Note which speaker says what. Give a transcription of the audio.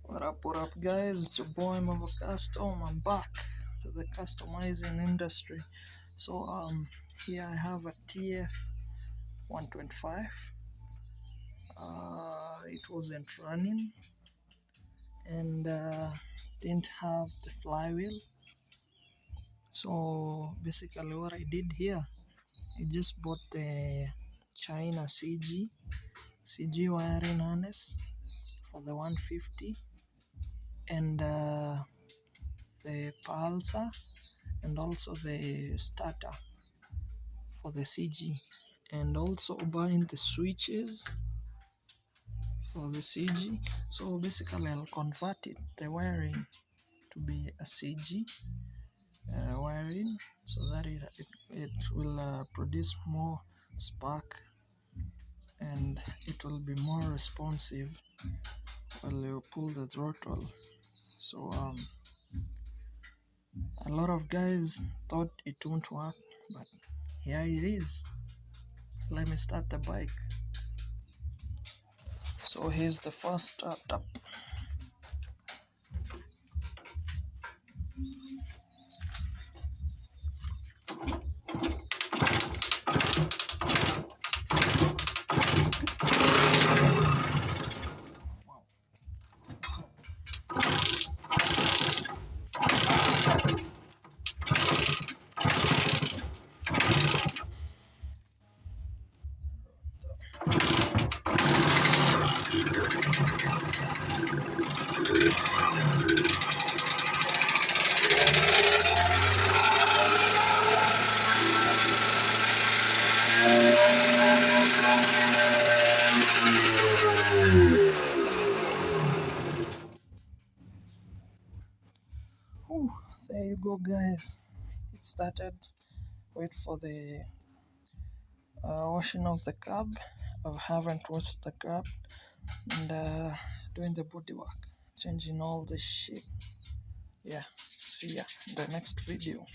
Speaker 1: What up, guys? It's your boy Mava Custom. I'm back to the customizing industry. So, here I have a TF 125. It wasn't running and didn't have the flywheel. So, basically, what I did here, I just bought the China CG wiring harness for the 150 and the pulsar and also the starter for the CG, and also buying the switches for the CG. So basically I'll convert the wiring to be a CG wiring so that it will produce more spark and it will be more responsive while you pull the throttle. So a lot of guys thought it won't work, but here it is. Let me start the bike. So here's the first startup. Whew, there you go, guys. It started. Wait for the washing of the curb. I haven't washed the curb, and doing the bodywork, changing all the shape. Yeah, see ya in the next video.